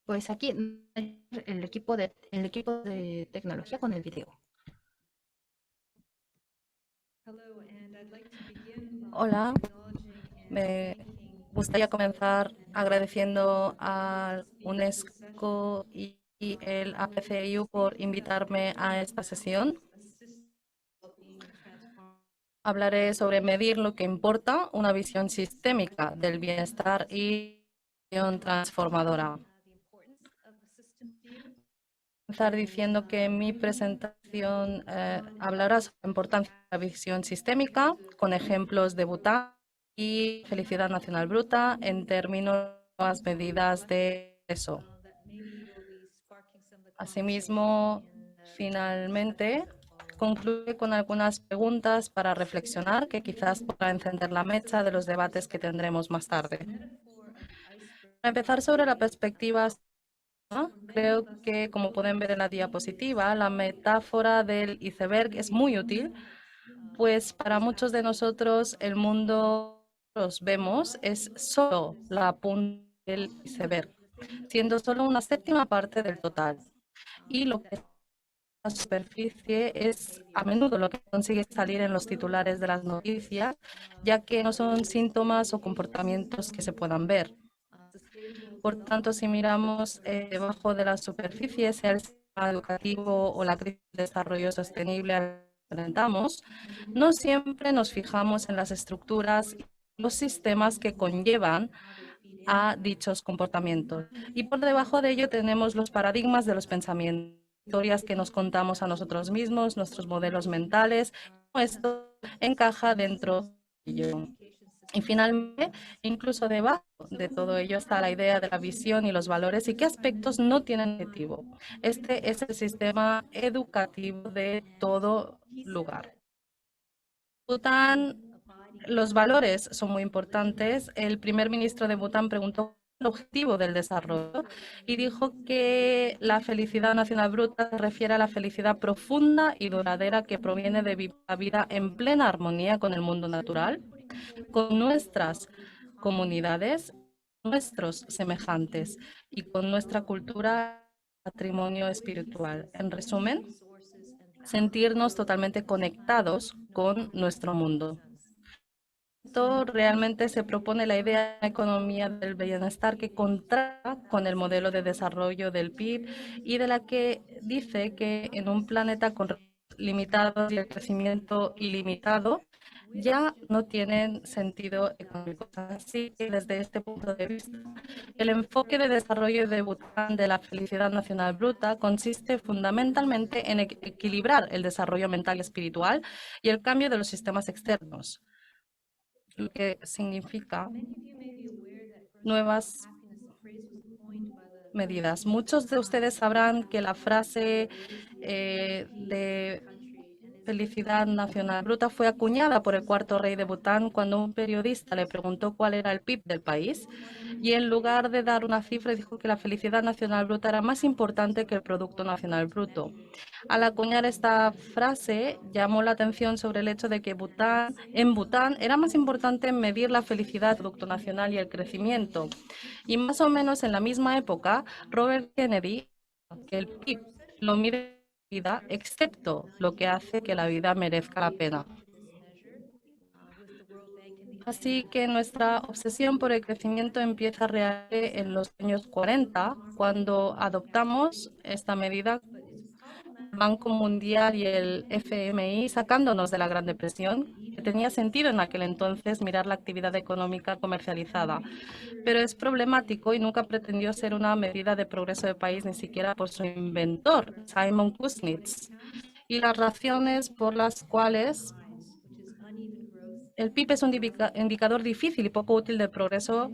pues aquí el equipo de tecnología con el video. Hola, me gustaría comenzar agradeciendo a UNESCO y el APCIU por invitarme a esta sesión. Hablaré sobre medir lo que importa, una visión sistémica del bienestar y visión transformadora. Comenzar diciendo que mi presentación hablará sobre la importancia de la visión sistémica con ejemplos de Bután y felicidad nacional bruta en términos de las medidas de eso. Asimismo, finalmente, concluye con algunas preguntas para reflexionar que quizás podrán encender la mecha de los debates que tendremos más tarde. Para empezar sobre la perspectiva, creo que, como pueden ver en la diapositiva, la metáfora del iceberg es muy útil, pues para muchos de nosotros el mundo que vemos es solo la punta del iceberg. siendo solo una séptima parte del total. Y lo que la superficie es a menudo lo que consigue salir en los titulares de las noticias, ya que no son síntomas o comportamientos que se puedan ver. Por tanto, si miramos debajo de la superficie, sea el sistema educativo o la crisis de desarrollo sostenible a la que enfrentamos, no siempre nos fijamos en las estructuras y los sistemas que conllevan a dichos comportamientos. Y por debajo de ello tenemos los paradigmas de los pensamientos, historias que nos contamos a nosotros mismos, nuestros modelos mentales, cómo esto encaja dentro de ello. Y finalmente, incluso debajo de todo ello está la idea de la visión y los valores y qué aspectos no tienen objetivo. Este es el sistema educativo de todo lugar. Bután, los valores son muy importantes. El primer ministro de Bután preguntó el objetivo del desarrollo y dijo que la felicidad nacional bruta se refiere a la felicidad profunda y duradera que proviene de vivir la vida en plena armonía con el mundo natural, con nuestras comunidades, nuestros semejantes y con nuestra cultura, patrimonio espiritual. En resumen, sentirnos totalmente conectados con nuestro mundo. Esto realmente se propone la idea de una economía del bienestar que contrasta con el modelo de desarrollo del PIB y de la que dice que en un planeta con recursos limitados y el crecimiento ilimitado ya no tienen sentido económico. Así que desde este punto de vista, el enfoque de desarrollo de Bután de la felicidad nacional bruta consiste fundamentalmente en equilibrar el desarrollo mental y espiritual y el cambio de los sistemas externos, lo que significa nuevas medidas. Muchos de ustedes sabrán que la frase de felicidad nacional bruta fue acuñada por el cuarto rey de Bután cuando un periodista le preguntó cuál era el PIB del país y en lugar de dar una cifra dijo que la felicidad nacional bruta era más importante que el Producto Nacional Bruto. Al acuñar esta frase, llamó la atención sobre el hecho de que en Bután era más importante medir la felicidad, el Producto Nacional y el crecimiento. Y más o menos en la misma época, Robert Kennedy, que el PIB lo mide vida, excepto lo que hace que la vida merezca la pena. Así que nuestra obsesión por el crecimiento empieza realmente en los años 40, cuando adoptamos esta medida, el Banco Mundial y el FMI, sacándonos de la Gran Depresión, que tenía sentido en aquel entonces mirar la actividad económica comercializada. Pero es problemático y nunca pretendió ser una medida de progreso de país, ni siquiera por su inventor, Simon Kuznets. Y las razones por las cuales el PIB es un indicador difícil y poco útil del progreso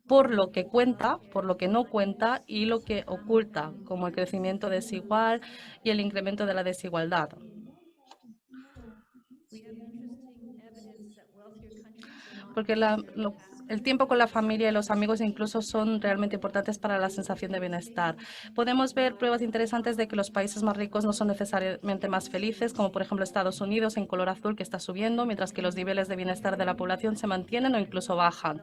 por lo que cuenta, por lo que no cuenta y lo que oculta, como el crecimiento desigual y el incremento de la desigualdad. Porque el tiempo con la familia y los amigos incluso son realmente importantes para la sensación de bienestar. Podemos ver pruebas interesantes de que los países más ricos no son necesariamente más felices, como por ejemplo Estados Unidos en color azul que está subiendo, mientras que los niveles de bienestar de la población se mantienen o incluso bajan.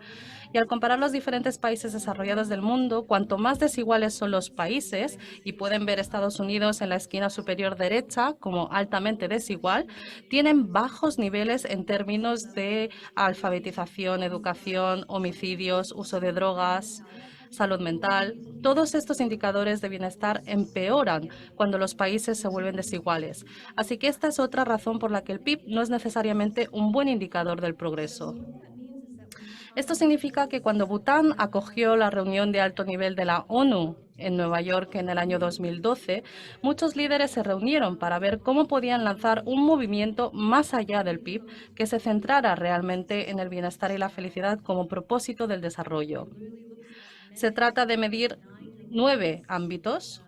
Y al comparar los diferentes países desarrollados del mundo, cuanto más desiguales son los países, y pueden ver Estados Unidos en la esquina superior derecha como altamente desigual, tienen bajos niveles en términos de alfabetización, educación, homicidios, uso de drogas, salud mental. Todos estos indicadores de bienestar empeoran cuando los países se vuelven desiguales. Así que esta es otra razón por la que el PIB no es necesariamente un buen indicador del progreso. Esto significa que cuando Bután acogió la reunión de alto nivel de la ONU en Nueva York en el año 2012, muchos líderes se reunieron para ver cómo podían lanzar un movimiento más allá del PIB que se centrara realmente en el bienestar y la felicidad como propósito del desarrollo. Se trata de medir 9 ámbitos,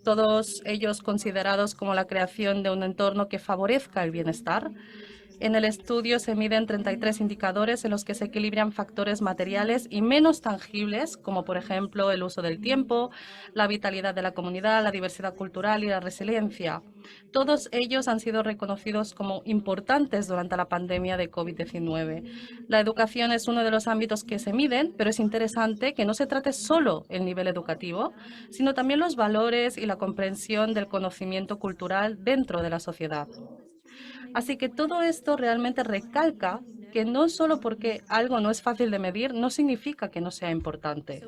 todos ellos considerados como la creación de un entorno que favorezca el bienestar, En el estudio se miden 33 indicadores en los que se equilibran factores materiales y menos tangibles, como por ejemplo el uso del tiempo, la vitalidad de la comunidad, la diversidad cultural y la resiliencia. Todos ellos han sido reconocidos como importantes durante la pandemia de COVID-19. La educación es uno de los ámbitos que se miden, pero es interesante que no se trate solo el nivel educativo, sino también los valores y la comprensión del conocimiento cultural dentro de la sociedad. Así que todo esto realmente recalca que no solo porque algo no es fácil de medir, no significa que no sea importante.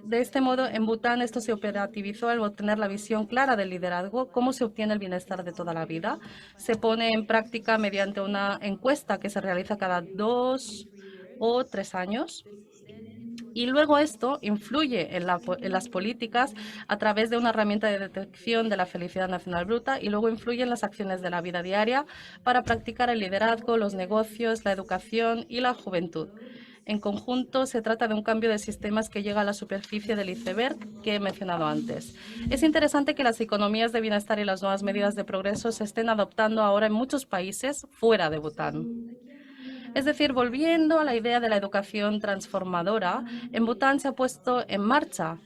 De este modo, en Bután esto se operativizó al obtener la visión clara del liderazgo, cómo se obtiene el bienestar de toda la vida. Se pone en práctica mediante una encuesta que se realiza cada 2 o 3 años. Y luego esto influye en las políticas a través de una herramienta de detección de la felicidad nacional bruta y luego influye en las acciones de la vida diaria para practicar el liderazgo, los negocios, la educación y la juventud. En conjunto, se trata de un cambio de sistemas que llega a la superficie del iceberg que he mencionado antes. Es interesante que las economías de bienestar y las nuevas medidas de progreso se estén adoptando ahora en muchos países fuera de Bután. Es decir, volviendo a la idea de la educación transformadora, en Bután se ha puesto en marcha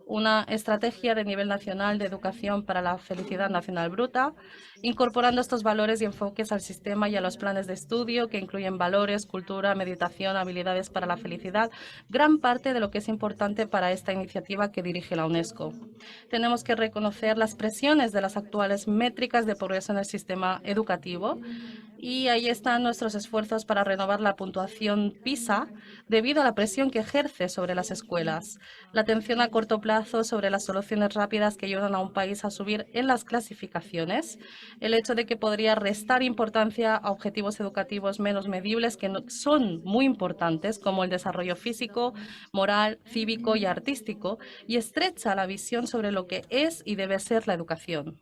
una estrategia de nivel nacional de educación para la felicidad nacional bruta, incorporando estos valores y enfoques al sistema y a los planes de estudio que incluyen valores, cultura, meditación, habilidades para la felicidad, gran parte de lo que es importante para esta iniciativa que dirige la UNESCO. Tenemos que reconocer las presiones de las actuales métricas de progreso en el sistema educativo y ahí están nuestros esfuerzos para renovar la puntuación PISA debido a la presión que ejerce sobre las escuelas, la atención a corto plazo sobre las soluciones rápidas que ayudan a un país a subir en las clasificaciones, el hecho de que podría restar importancia a objetivos educativos menos medibles que son muy importantes, como el desarrollo físico, moral, cívico y artístico, y estrecha la visión sobre lo que es y debe ser la educación.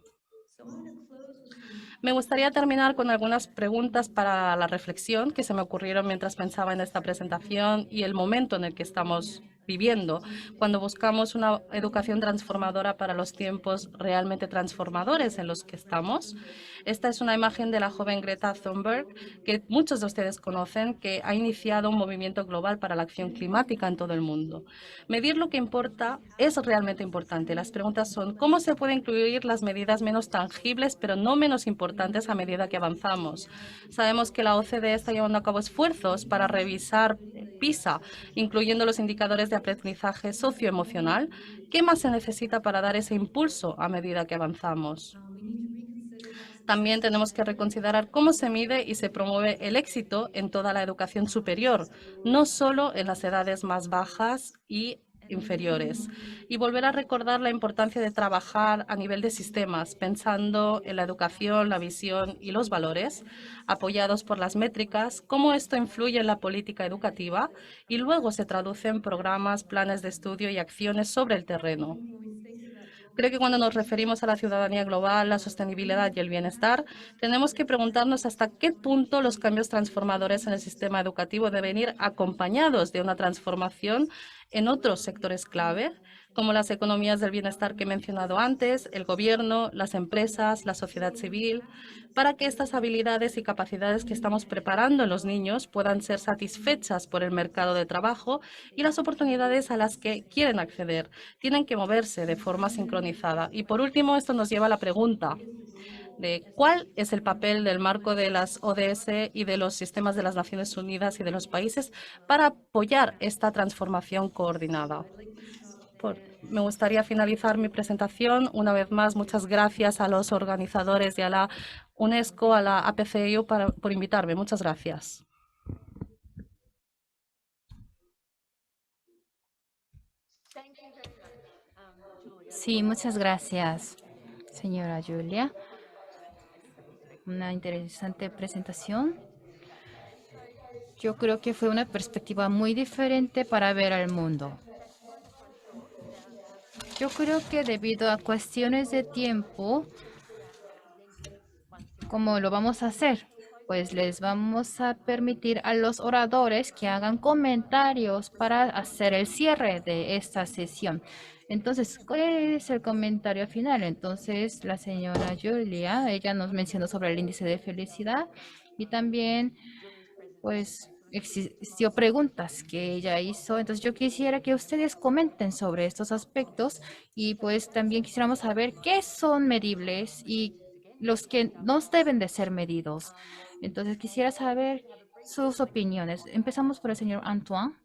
Me gustaría terminar con algunas preguntas para la reflexión que se me ocurrieron mientras pensaba en esta presentación y el momento en el que estamos viviendo, cuando buscamos una educación transformadora para los tiempos realmente transformadores en los que estamos. Esta es una imagen de la joven Greta Thunberg, que muchos de ustedes conocen, que ha iniciado un movimiento global para la acción climática en todo el mundo. Medir lo que importa es realmente importante. Las preguntas son, ¿cómo se pueden incluir las medidas menos tangibles, pero no menos importantes a medida que avanzamos? Sabemos que la OCDE está llevando a cabo esfuerzos para revisar PISA, incluyendo los indicadores de aprendizaje socioemocional. ¿Qué más se necesita para dar ese impulso a medida que avanzamos? También tenemos que reconsiderar cómo se mide y se promueve el éxito en toda la educación superior, no solo en las edades más bajas y inferiores, y volver a recordar la importancia de trabajar a nivel de sistemas, pensando en la educación, la visión y los valores, apoyados por las métricas, cómo esto influye en la política educativa y luego se traduce en programas, planes de estudio y acciones sobre el terreno. Creo que cuando nos referimos a la ciudadanía global, la sostenibilidad y el bienestar, tenemos que preguntarnos hasta qué punto los cambios transformadores en el sistema educativo deben ir acompañados de una transformación en otros sectores clave, como las economías del bienestar que he mencionado antes, el gobierno, las empresas, la sociedad civil, para que estas habilidades y capacidades que estamos preparando en los niños puedan ser satisfechas por el mercado de trabajo y las oportunidades a las que quieren acceder. Tienen que moverse de forma sincronizada. Y por último, esto nos lleva a la pregunta de cuál es el papel del marco de las ODS y de los sistemas de las Naciones Unidas y de los países para apoyar esta transformación coordinada. Me gustaría finalizar mi presentación. Una vez más, muchas gracias a los organizadores y a la UNESCO, a la APCEU por invitarme. Muchas gracias. Sí, muchas gracias, señora Julia. Una interesante presentación. Yo creo que fue una perspectiva muy diferente para ver al mundo. Yo creo que debido a cuestiones de tiempo, ¿cómo lo vamos a hacer? pues les vamos a permitir a los oradores que hagan comentarios para hacer el cierre de esta sesión. Entonces, ¿cuál es el comentario final? Entonces, la señora Julia, ella nos mencionó sobre el índice de felicidad y también, pues, existió preguntas que ella hizo. Entonces, yo quisiera que ustedes comenten sobre estos aspectos y pues también quisiéramos saber qué son medibles y los que no deben de ser medidos. Entonces, quisiera saber sus opiniones. Empezamos por el señor Antoine.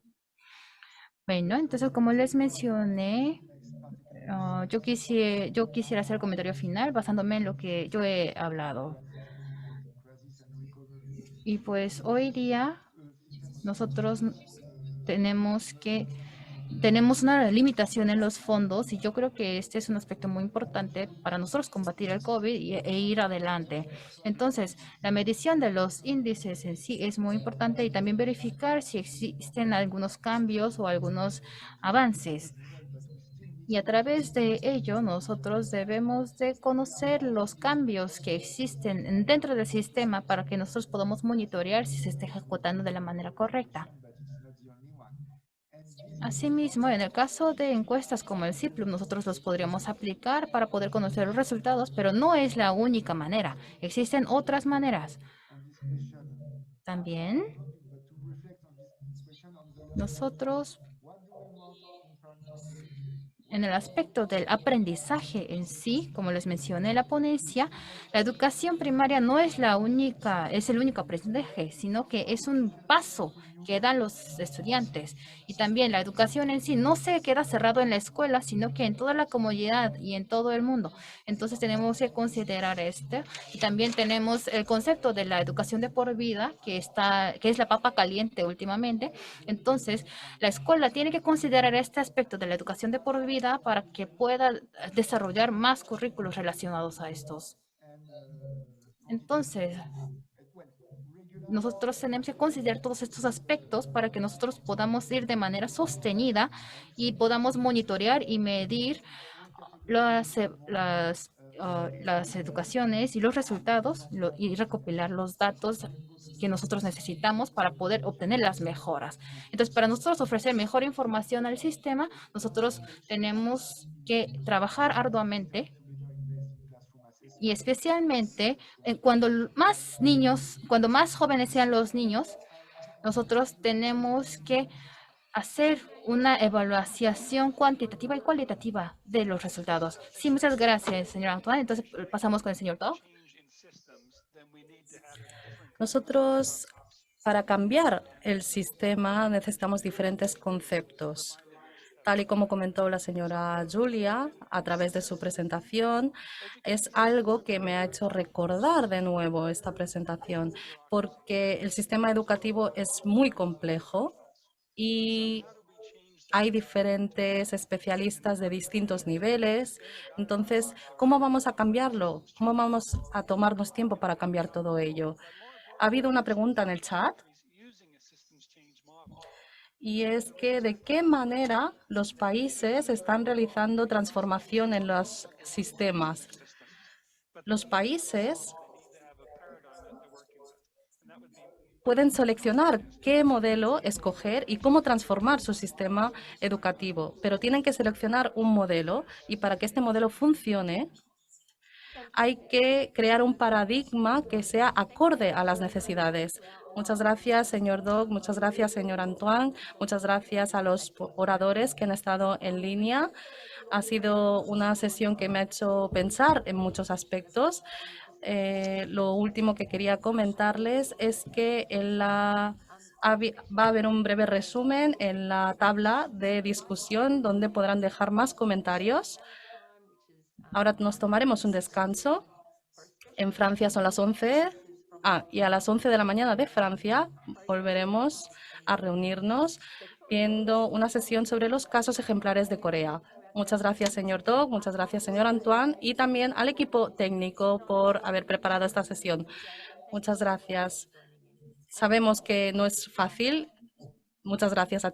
Bueno, entonces, como les mencioné, yo quisiera hacer el comentario final basándome en lo que yo he hablado. Y pues hoy día nosotros tenemos que tenemos una limitación en los fondos y yo creo que este es un aspecto muy importante para nosotros combatir el COVID e ir adelante. Entonces, la medición de los índices en sí es muy importante y también verificar si existen algunos cambios o algunos avances. Y a través de ello, nosotros debemos de conocer los cambios que existen dentro del sistema para que nosotros podamos monitorear si se está ejecutando de la manera correcta. Asimismo, en el caso de encuestas como el CIPLUM, nosotros los podríamos aplicar para poder conocer los resultados, pero no es la única manera. Existen otras maneras. También nosotros, en el aspecto del aprendizaje en sí, como les mencioné en la ponencia, la educación primaria no es es el único aprendizaje, sino que es un paso que dan los estudiantes. Y también la educación en sí no se queda cerrado en la escuela, sino que en toda la comunidad y en todo el mundo. Entonces tenemos que considerar esto. Y también tenemos el concepto de la educación de por vida, que es la papa caliente últimamente. Entonces, la escuela tiene que considerar este aspecto de la educación de por vida para que pueda desarrollar más currículos relacionados a estos. Entonces, nosotros tenemos que considerar todos estos aspectos para que nosotros podamos ir de manera sostenida y podamos monitorear y medir las educaciones y los resultados y recopilar los datos que nosotros necesitamos para poder obtener las mejoras. Entonces, para nosotros ofrecer mejor información al sistema, nosotros tenemos que trabajar arduamente y especialmente cuando más jóvenes sean los niños, nosotros tenemos que hacer una evaluación cuantitativa y cualitativa de los resultados. Sí, muchas gracias, señor Antoine. Entonces, pasamos con el señor Dow. Nosotros, para cambiar el sistema, necesitamos diferentes conceptos. Tal y como comentó la señora Julia a través de su presentación, es algo que me ha hecho recordar de nuevo esta presentación, porque el sistema educativo es muy complejo y hay diferentes especialistas de distintos niveles. Entonces, ¿cómo vamos a cambiarlo? ¿Cómo vamos a tomarnos tiempo para cambiar todo ello? Ha habido una pregunta en el chat y es que de qué manera los países están realizando transformación en los sistemas. Los países pueden seleccionar qué modelo escoger y cómo transformar su sistema educativo, pero tienen que seleccionar un modelo y para que este modelo funcione, hay que crear un paradigma que sea acorde a las necesidades. Muchas gracias, señor Doc. Muchas gracias, señor Antoine. Muchas gracias a los oradores que han estado en línea. Ha sido una sesión que me ha hecho pensar en muchos aspectos. Lo último que quería comentarles es que va a haber un breve resumen en la tabla de discusión donde podrán dejar más comentarios. Ahora nos tomaremos un descanso. En Francia son las 11. Y a las 11 de la mañana de Francia volveremos a reunirnos viendo una sesión sobre los casos ejemplares de Corea. Muchas gracias, señor Doc, muchas gracias, señor Antoine, y también al equipo técnico por haber preparado esta sesión. Muchas gracias. Sabemos que no es fácil. Muchas gracias a